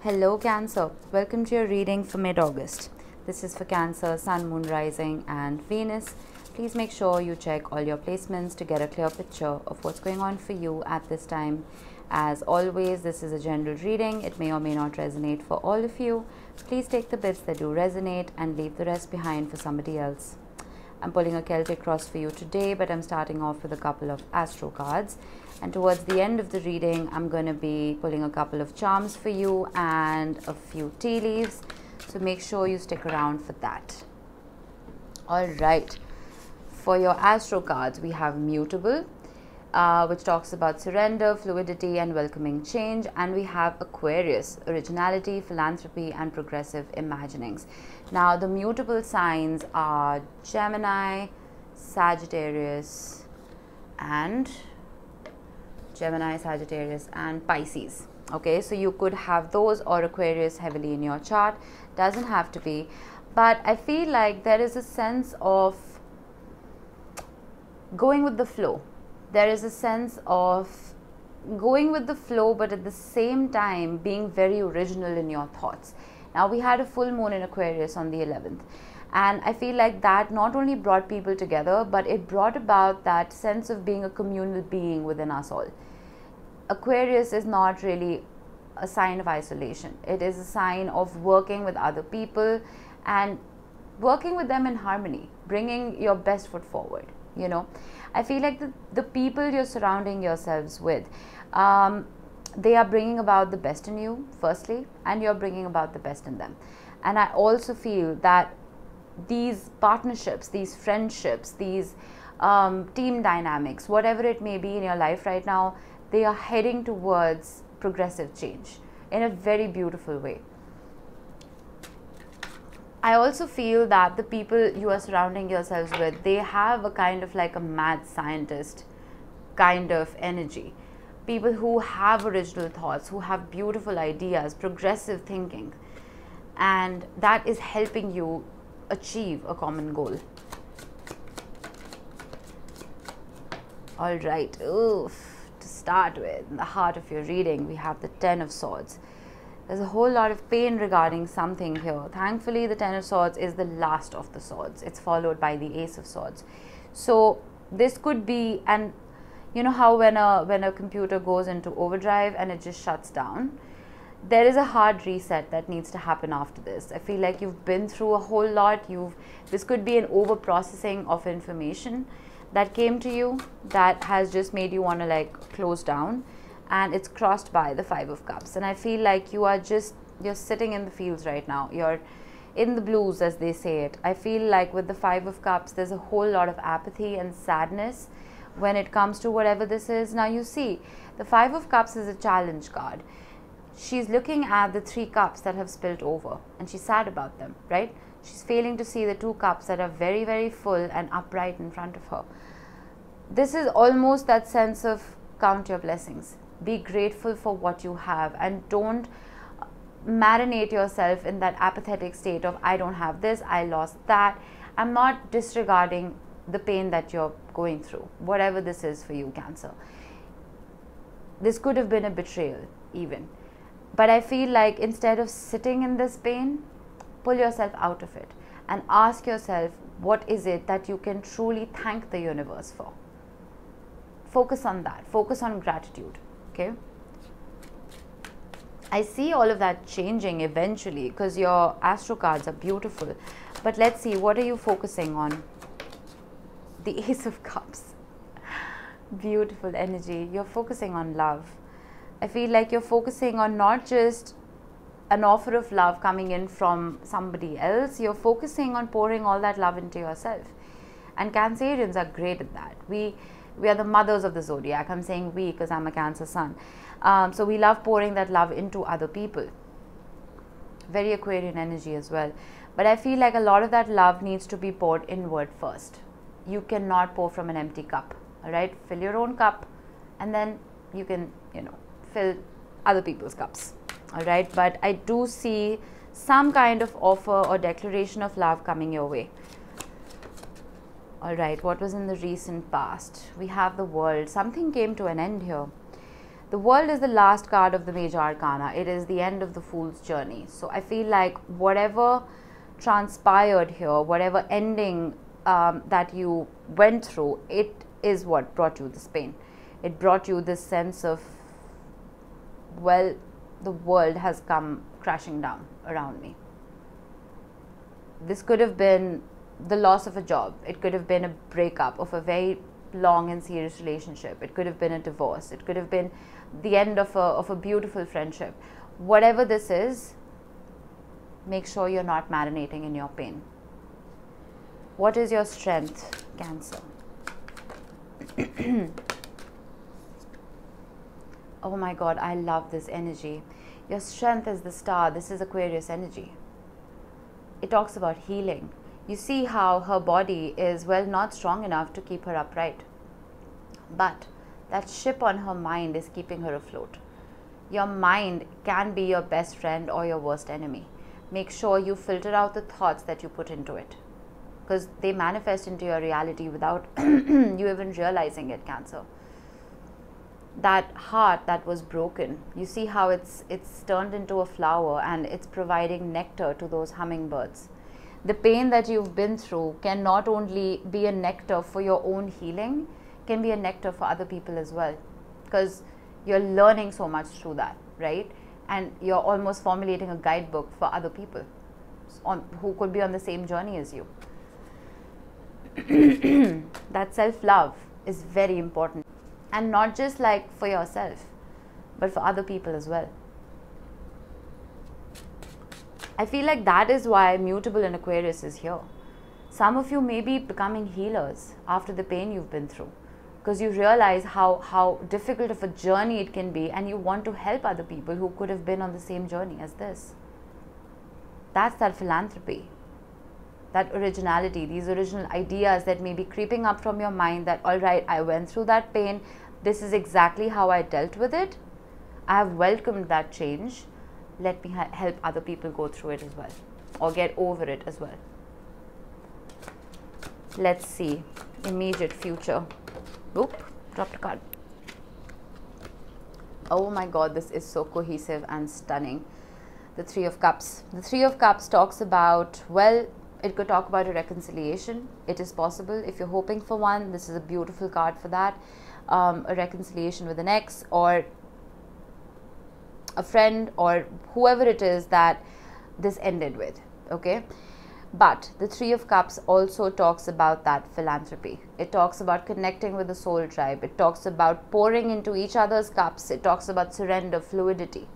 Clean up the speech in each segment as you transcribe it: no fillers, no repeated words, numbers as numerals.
Hello Cancer, welcome to your reading for mid-August. This is for Cancer, Sun, Moon, Rising and Venus. Please make sure you check all your placements to get a clear picture of what's going on for you at this time. As always, this is a general reading. It may or may not resonate for all of you. Please take the bits that do resonate and leave the rest behind for somebody else. I'm pulling a Celtic cross for you today, but I'm starting off with a couple of astro cards. And towards the end of the reading, I'm going to be pulling a couple of charms for you and a few tea leaves. So make sure you stick around for that. All right. For your astro cards, we have Mutable, which talks about surrender, fluidity and welcoming change. And we have Aquarius, originality, philanthropy and progressive imaginings. Now, the mutable signs are Gemini, Sagittarius and Pisces. Okay, so you could have those or Aquarius heavily in your chart. Doesn't have to be. But I feel like there is a sense of going with the flow. There is a sense of going with the flow, but at the same time being very original in your thoughts. Now, we had a full moon in Aquarius on the 11th. And I feel like that not only brought people together, but it brought about that sense of being a communal being within us all. Aquarius is not really a sign of isolation. It is a sign of working with other people and working with them in harmony, bringing your best foot forward. You know, I feel like the people you're surrounding yourselves with, they are bringing about the best in you, firstly, and you're bringing about the best in them. And I also feel that these partnerships, these friendships, these team dynamics, whatever it may be in your life right now, they are heading towards progressive change in a very beautiful way. I also feel that the people you are surrounding yourselves with, they have a kind of like a mad scientist kind of energy. People who have original thoughts, who have beautiful ideas, progressive thinking, and that is helping you achieve a common goal. All right, to start with, in the heart of your reading, we have the Ten of Swords. There's a whole lot of pain regarding something here. Thankfully, the Ten of Swords is the last of the swords. It's followed by the Ace of Swords. So this could be, and you know how when a computer goes into overdrive and it just shuts down, there is a hard reset that needs to happen after this. I feel like you've been through a whole lot. This could be an over processing of information that came to you that has just made you want to like close down, and it's crossed by the Five of Cups. And I feel like you're sitting in the fields right now. You're in the blues, as they say it. I feel like with the Five of Cups, there's a whole lot of apathy and sadness when it comes to whatever this is. Now, you see, the Five of Cups is a challenge card. She's looking at the 3 cups that have spilled over and she's sad about them, right? She's failing to see the 2 cups that are very, very full and upright in front of her. This is almost that sense of count your blessings. Be grateful for what you have and don't marinate yourself in that apathetic state of I don't have this, I lost that. I'm not disregarding the pain that you're going through, whatever this is for you, Cancer. This could have been a betrayal even. But I feel like instead of sitting in this pain, pull yourself out of it and ask yourself, what is it that you can truly thank the universe for? Focus on that. Focus on gratitude. Okay? I see all of that changing eventually because your astro cards are beautiful. But let's see, what are you focusing on? The Ace of Cups. Beautiful energy. You're focusing on love. I feel like you're focusing on not just an offer of love coming in from somebody else. You're focusing on pouring all that love into yourself. And Cancerians are great at that. We are the mothers of the zodiac. I'm saying we because I'm a Cancer sun. So we love pouring that love into other people. Very Aquarian energy as well. But I feel like a lot of that love needs to be poured inward first. You cannot pour from an empty cup. All right? Fill your own cup and then you can, fill other people's cups. All right? But I do see some kind of offer or declaration of love coming your way. All right, what was in the recent past? We have the World. Something came to an end here. The World is the last card of the major arcana. It is the end of the Fool's journey. So I feel like whatever transpired here, whatever ending that you went through, it is what brought you this pain. It brought you this sense of, well, the world has come crashing down around me. This could have been the loss of a job. It could have been a breakup of a very long and serious relationship. It could have been a divorce. It could have been the end of a beautiful friendship. Whatever this is, make sure you're not marinating in your pain. What is your strength, Cancer? Oh my God, I love this energy. Your strength is the star. This is Aquarius energy. It talks about healing. You see how her body is, well, not strong enough to keep her upright. But that ship on her mind is keeping her afloat. Your mind can be your best friend or your worst enemy. Make sure you filter out the thoughts that you put into it, because they manifest into your reality without you even realizing it, Cancer. That heart that was broken, you see how it's turned into a flower and it's providing nectar to those hummingbirds. The pain that you've been through can not only be a nectar for your own healing, can be a nectar for other people as well, because you're learning so much through that, right? And you're almost formulating a guidebook for other people who could be on the same journey as you. That self-love is very important, and not just like for yourself, but for other people as well. I feel like that is why Mutable in Aquarius is here. Some of you may be becoming healers after the pain you've been through, because you realize how difficult of a journey it can be, and you want to help other people who could have been on the same journey as this. That's that philanthropy, that originality, these original ideas that may be creeping up from your mind that, all right, I went through that pain, this is exactly how I dealt with it, I have welcomed that change, let me help other people go through it as well, or get over it as well. Let's see, immediate future. Oop, dropped a card. Oh my God, this is so cohesive and stunning. The Three of Cups. The Three of Cups talks about, well, it could talk about a reconciliation. It is possible. If you're hoping for one, this is a beautiful card for that. A reconciliation with an ex or a friend or whoever it is that this ended with, okay? But the Three of Cups also talks about that philanthropy. It talks about connecting with the soul tribe. It talks about pouring into each other's cups. It talks about surrender, fluidity.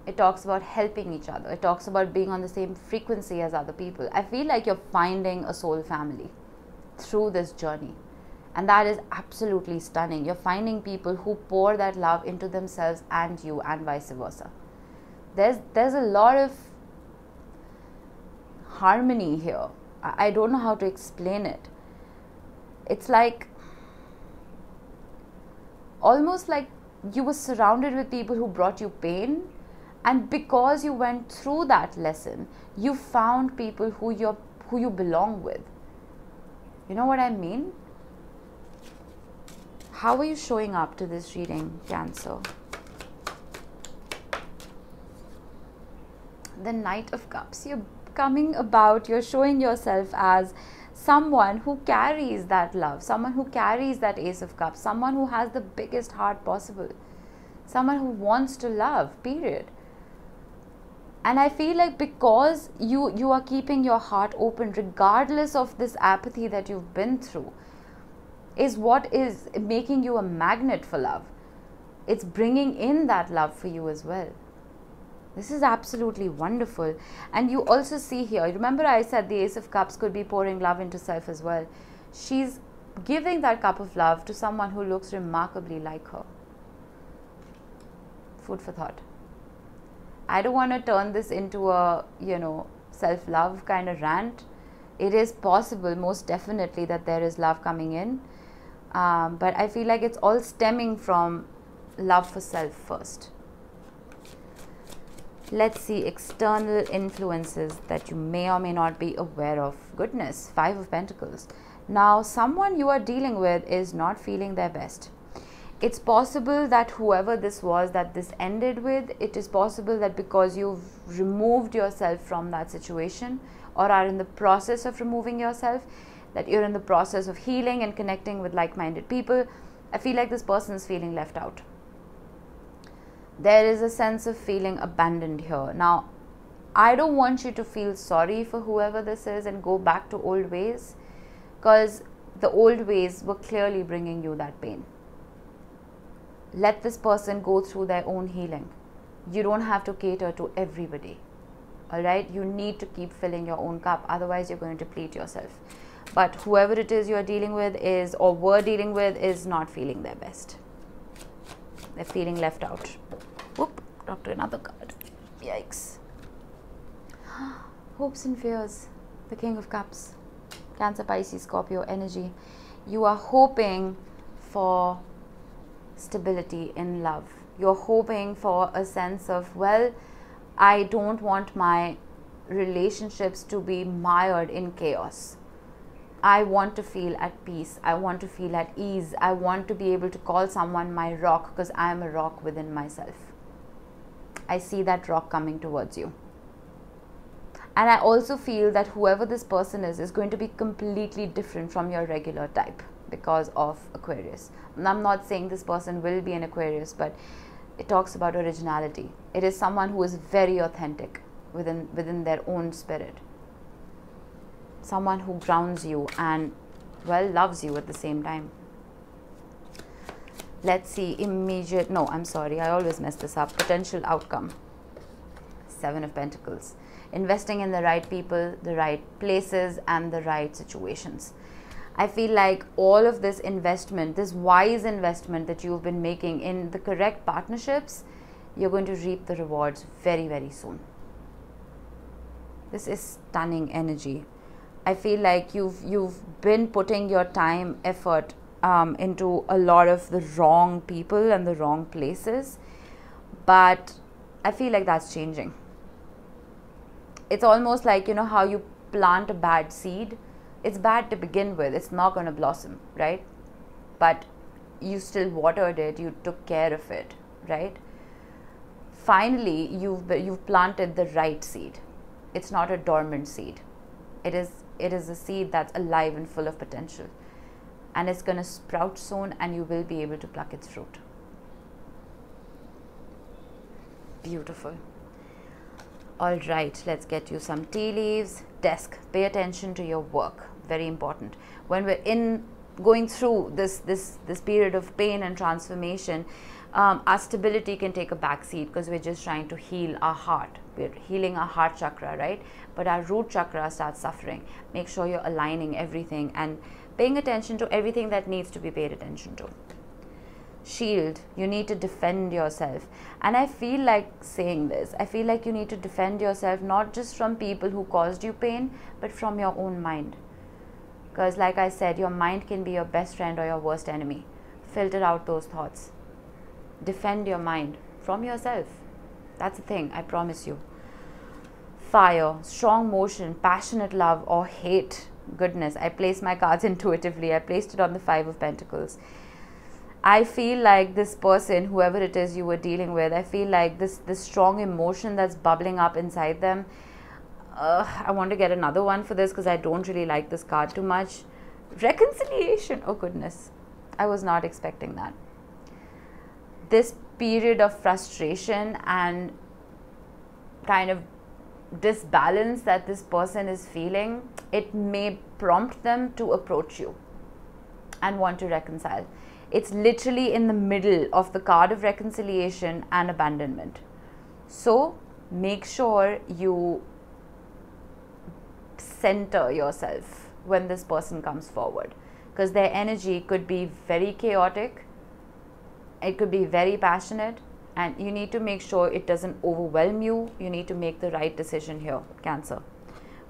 It talks about helping each other. It talks about being on the same frequency as other people. I feel like you're finding a soul family through this journey. And that is absolutely stunning. You're finding people who pour that love into themselves and you, and vice versa. There's a lot of harmony here. I don't know how to explain it. It's like almost like you were surrounded with people who brought you pain, and because you went through that lesson, you found people who you belong with. You know what I mean? How are you showing up to this reading, Cancer? The Knight of Cups. You're coming about, you're showing yourself as someone who carries that love, someone who carries that Ace of Cups, someone who has the biggest heart possible, someone who wants to love, period. And I feel like because you are keeping your heart open regardless of this apathy that you've been through, is what is making you a magnet for love. It's bringing in that love for you as well. This is absolutely wonderful. And you also see here, remember I said the Ace of Cups could be pouring love into self as well. She's giving that cup of love to someone who looks remarkably like her. Food for thought. I don't want to turn this into a, self-love kind of rant. It is possible, most definitely, that there is love coming in. But I feel like it's all stemming from love for self first. Let's see, external influences that you may or may not be aware of. Goodness, Five of Pentacles. Now, someone you are dealing with is not feeling their best. It's possible that whoever this was that this ended with, it is possible that because you've removed yourself from that situation or are in the process of removing yourself, that you're in the process of healing and connecting with like-minded people. I feel like this person is feeling left out. There is a sense of feeling abandoned here. Now, I don't want you to feel sorry for whoever this is and go back to old ways, because the old ways were clearly bringing you that pain. Let this person go through their own healing. You don't have to cater to everybody. Alright? You need to keep filling your own cup, otherwise you're going to deplete yourself. But whoever it is you're dealing with is, or were dealing with, is not feeling their best. They're feeling left out. Whoop, dropped another card. Yikes. Hopes and fears. The King of Cups. Cancer, Pisces, Scorpio energy. You are hoping for stability in love. You're hoping for a sense of, well, I don't want my relationships to be mired in chaos. I want to feel at peace. I want to feel at ease. I want to be able to call someone my rock, because I am a rock within myself. I see that rock coming towards you. And I also feel that whoever this person is going to be completely different from your regular type because of Aquarius. And I'm not saying this person will be an Aquarius, but it talks about originality. It is someone who is very authentic within their own spirit. Someone who grounds you and, well, loves you at the same time. Let's see, I always mess this up. Potential outcome. 7 of Pentacles. Investing in the right people, the right places, and the right situations. I feel like all of this investment, this wise investment that you've been making in the correct partnerships, you're going to reap the rewards very, very soon. This is stunning energy. I feel like you've been putting your time, effort into a lot of the wrong people and the wrong places, but I feel like that's changing. It's almost like, you know how you plant a bad seed. It's bad to begin with. It's not going to blossom, right? But you still watered it. You took care of it, right? Finally, you've planted the right seed. It's not a dormant seed. It is a seed that's alive and full of potential. And it's going to sprout soon, and you will be able to pluck its fruit. Beautiful. All right, let's get you some tea leaves. Desk, pay attention to your work. Very important. When we're going through this period of pain and transformation, our stability can take a back seat because we're just trying to heal our heart. We're healing our heart chakra, right? But our root chakra starts suffering. Make sure you're aligning everything and paying attention to everything that needs to be paid attention to. Shield, you need to defend yourself. And I feel like saying this, I feel like you need to defend yourself not just from people who caused you pain, but from your own mind. Because like I said, your mind can be your best friend or your worst enemy. Filter out those thoughts. Defend your mind from yourself. That's the thing, I promise you. Fire, strong motion, passionate love or hate. Goodness, I place my cards intuitively. I placed it on the 5 of Pentacles. I feel like this person, whoever it is you were dealing with, I feel like this strong emotion that's bubbling up inside them. I want to get another one for this because I don't really like this card too much. Reconciliation. Oh goodness, I was not expecting that. This period of frustration and kind of disbalance that this person is feeling, it may prompt them to approach you and want to reconcile. It's literally in the middle of the card of reconciliation and abandonment. So make sure you center yourself when this person comes forward, because their energy could be very chaotic, it could be very passionate, and you need to make sure it doesn't overwhelm you. You need to make the right decision here, Cancer.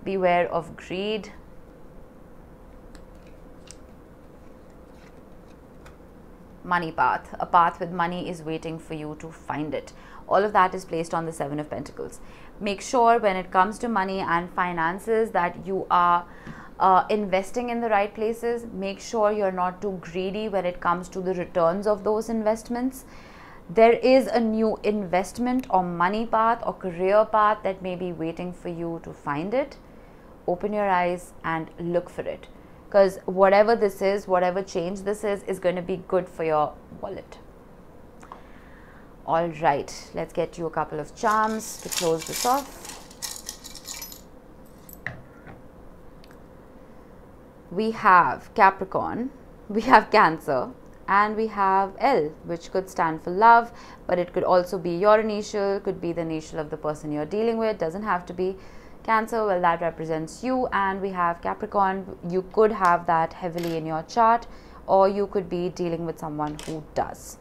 Beware of greed. Money path. A path with money is waiting for you to find it. All of that is placed on the 7 of Pentacles. Make sure when it comes to money and finances that you are investing in the right places. Make sure you're not too greedy when it comes to the returns of those investments. There is a new investment or money path or career path that may be waiting for you to find it. Open your eyes and look for it, because whatever this is, whatever change this is going to be good for your wallet. All right, let's get you a couple of charms to close this off. We have Capricorn, we have Cancer, and we have L, which could stand for love, but it could also be your initial, could be the initial of the person you're dealing with, doesn't have to be. Cancer, well, that represents you. And we have Capricorn, you could have that heavily in your chart, or you could be dealing with someone who does.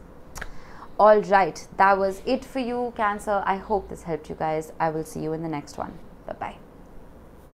All right, that was it for you, Cancer. I hope this helped you guys. I will see you in the next one. Bye-bye.